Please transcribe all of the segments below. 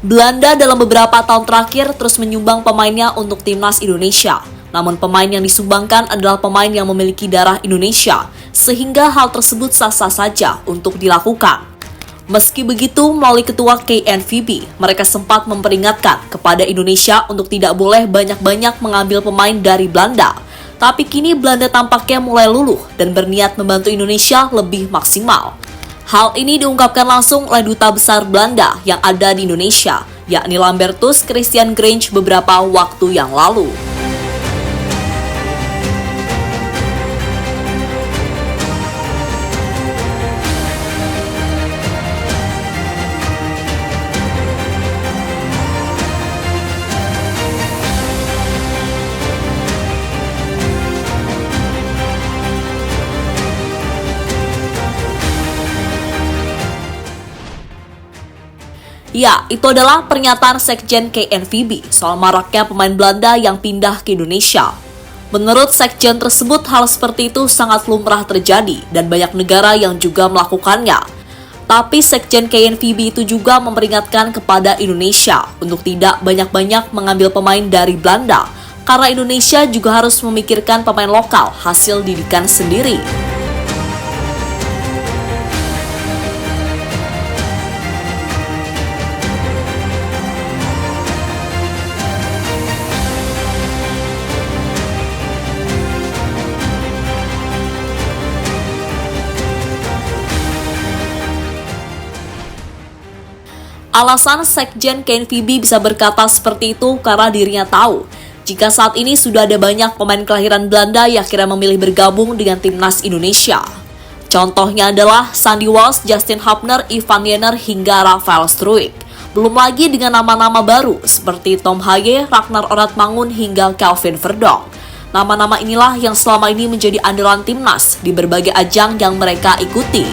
Belanda dalam beberapa tahun terakhir terus menyumbang pemainnya untuk timnas Indonesia. Namun pemain yang disumbangkan adalah pemain yang memiliki darah Indonesia, sehingga hal tersebut sah-sah saja untuk dilakukan. Meski begitu, melalui ketua KNVB, mereka sempat memperingatkan kepada Indonesia untuk tidak boleh banyak-banyak mengambil pemain dari Belanda. Tapi kini Belanda tampaknya mulai luluh dan berniat membantu Indonesia lebih maksimal. Hal ini diungkapkan langsung oleh Duta Besar Belanda yang ada di Indonesia, yakni Lambertus Christian Grange beberapa waktu yang lalu. Ya, itu adalah pernyataan Sekjen KNVB soal maraknya pemain Belanda yang pindah ke Indonesia. Menurut Sekjen tersebut, hal seperti itu sangat lumrah terjadi dan banyak negara yang juga melakukannya. Tapi Sekjen KNVB itu juga memperingatkan kepada Indonesia untuk tidak banyak-banyak mengambil pemain dari Belanda, karena Indonesia juga harus memikirkan pemain lokal hasil didikan sendiri. Alasan Sekjen KNVB bisa berkata seperti itu karena dirinya tahu jika saat ini sudah ada banyak pemain kelahiran Belanda yang akhirnya memilih bergabung dengan timnas Indonesia. Contohnya adalah Sandy Walsh, Justin Hubner, Ivan Jenner, hingga Rafael Struijk. Belum lagi dengan nama-nama baru seperti Tom Hage, Ragnar Oratmangun, hingga Kelvin Verdonk. Nama-nama inilah yang selama ini menjadi andalan timnas di berbagai ajang yang mereka ikuti.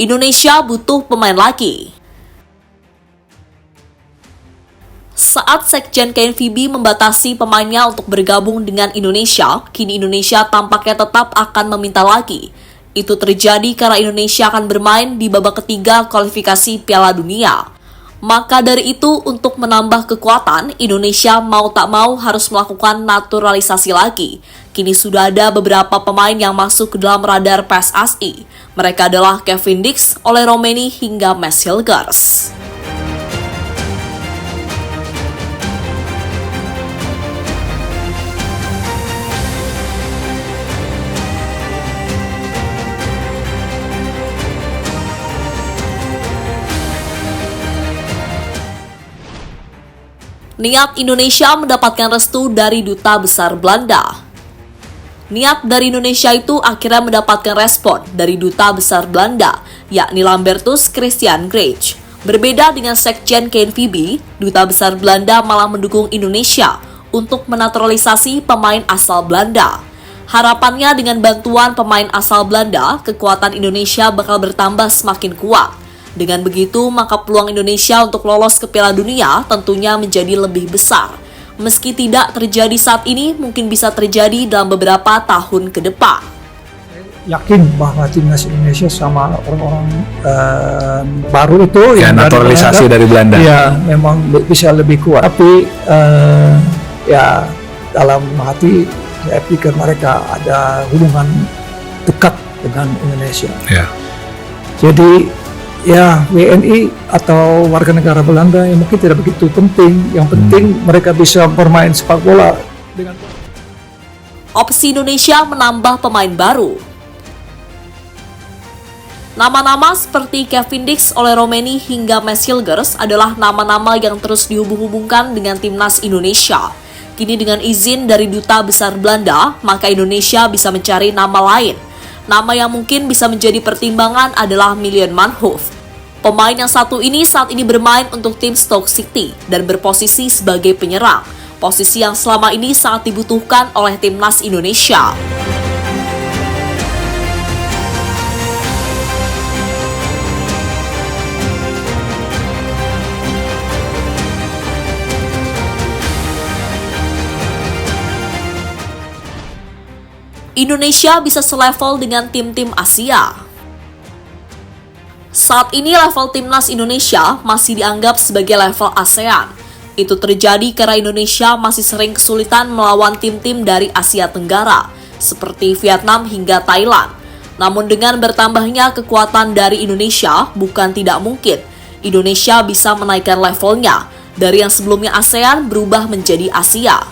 Indonesia butuh pemain lagi. Saat Sekjen KNVB membatasi pemainnya untuk bergabung dengan Indonesia, kini Indonesia tampaknya tetap akan meminta lagi. Itu terjadi karena Indonesia akan bermain di babak ketiga kualifikasi Piala Dunia. Maka dari itu, untuk menambah kekuatan, Indonesia mau tak mau harus melakukan naturalisasi lagi. Kini sudah ada beberapa pemain yang masuk ke dalam radar PSSI. Mereka adalah Kevin Dix, Ole Roemeny, hingga Mads Hilgers. Niat Indonesia mendapatkan restu dari Duta Besar Belanda. Niat dari Indonesia itu akhirnya mendapatkan respon dari Duta Besar Belanda, yakni Lambertus Christian Grange. Berbeda dengan Sekjen KNVB, Duta Besar Belanda malah mendukung Indonesia untuk menaturalisasi pemain asal Belanda. Harapannya dengan bantuan pemain asal Belanda, kekuatan Indonesia bakal bertambah semakin kuat. Dengan begitu, maka peluang Indonesia untuk lolos ke Piala Dunia tentunya menjadi lebih besar. Meski tidak terjadi saat ini, mungkin bisa terjadi dalam beberapa tahun ke depan. Yakin bahwa timnas Indonesia sama orang-orang baru itu ya, yang naturalisasi dari Belanda, ya memang bisa lebih kuat. Tapi ya dalam hati saya pikir mereka ada hubungan dekat dengan Indonesia. Ya. Jadi ya WNI atau warga negara Belanda yang mungkin tidak begitu penting. Yang penting mereka bisa bermain sepak bola dengan Opsi Indonesia menambah pemain baru. Nama-nama seperti Kevin Dix, Ole Roemeny, hingga Mads Hilgers adalah nama-nama yang terus dihubung-hubungkan dengan timnas Indonesia. Kini dengan izin dari Duta Besar Belanda, maka Indonesia bisa mencari nama lain. Nama yang mungkin bisa menjadi pertimbangan adalah Milan Manhoef. Pemain yang satu ini saat ini bermain untuk tim Stoke City dan berposisi sebagai penyerang, posisi yang selama ini sangat dibutuhkan oleh timnas Indonesia. Indonesia bisa selevel dengan tim-tim Asia. Saat ini level timnas Indonesia masih dianggap sebagai level ASEAN. Itu terjadi karena Indonesia masih sering kesulitan melawan tim-tim dari Asia Tenggara, seperti Vietnam hingga Thailand. Namun dengan bertambahnya kekuatan dari Indonesia, bukan tidak mungkin Indonesia bisa menaikkan levelnya dari yang sebelumnya ASEAN berubah menjadi Asia.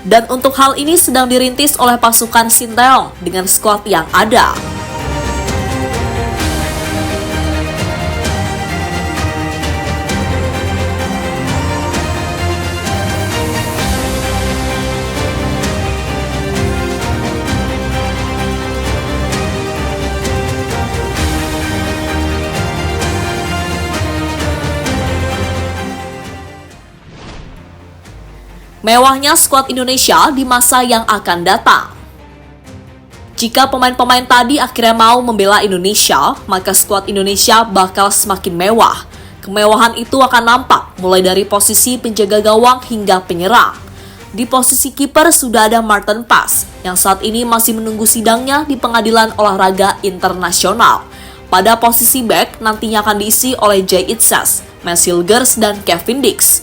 Dan untuk hal ini sedang dirintis oleh pasukan Sinteyong dengan skuad yang ada. Mewahnya skuad Indonesia di masa yang akan datang. Jika pemain-pemain tadi akhirnya mau membela Indonesia, maka skuad Indonesia bakal semakin mewah. Kemewahan itu akan nampak mulai dari posisi penjaga gawang hingga penyerang. Di posisi kiper sudah ada Martin Paes, yang saat ini masih menunggu sidangnya di Pengadilan Olahraga Internasional. Pada posisi back nantinya akan diisi oleh Jay Itzas, Mads Hilgers, dan Kevin Dix.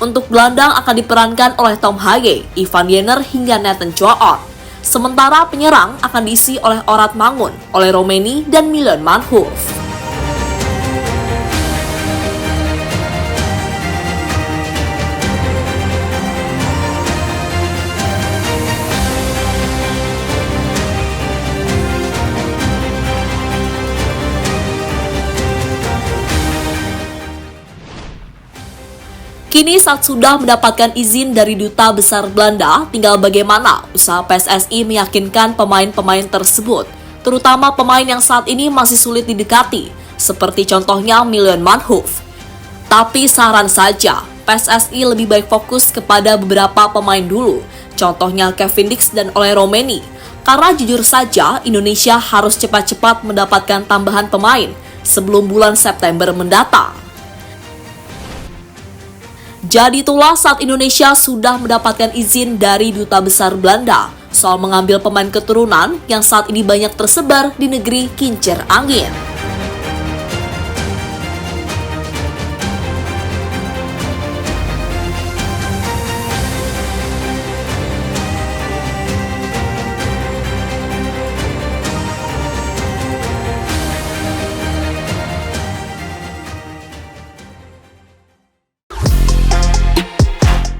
Untuk gelandang akan diperankan oleh Tom Haye, Ivan Jenner, hingga Nathan Choaon. Sementara penyerang akan diisi oleh Orat Mangun, oleh Romeni, dan Milan Manhoef. Kini saat sudah mendapatkan izin dari Duta Besar Belanda, tinggal bagaimana usaha PSSI meyakinkan pemain-pemain tersebut, terutama pemain yang saat ini masih sulit didekati, seperti contohnya Milan Manhoef. Tapi saran saja, PSSI lebih baik fokus kepada beberapa pemain dulu, contohnya Kevin Dix dan oleh Romeni, karena jujur saja Indonesia harus cepat-cepat mendapatkan tambahan pemain sebelum bulan September mendatang. Jadi itulah saat Indonesia sudah mendapatkan izin dari Duta Besar Belanda soal mengambil pemain keturunan yang saat ini banyak tersebar di negeri kincir angin.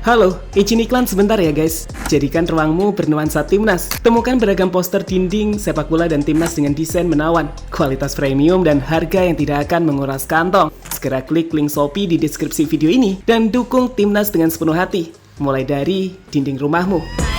Halo, izin iklan sebentar ya guys. Jadikan ruangmu bernuansa timnas. Temukan beragam poster dinding, sepak bola dan timnas dengan desain menawan, kualitas premium dan harga yang tidak akan menguras kantong. Segera klik link Shopee di deskripsi video ini dan dukung timnas dengan sepenuh hati. Mulai dari dinding rumahmu.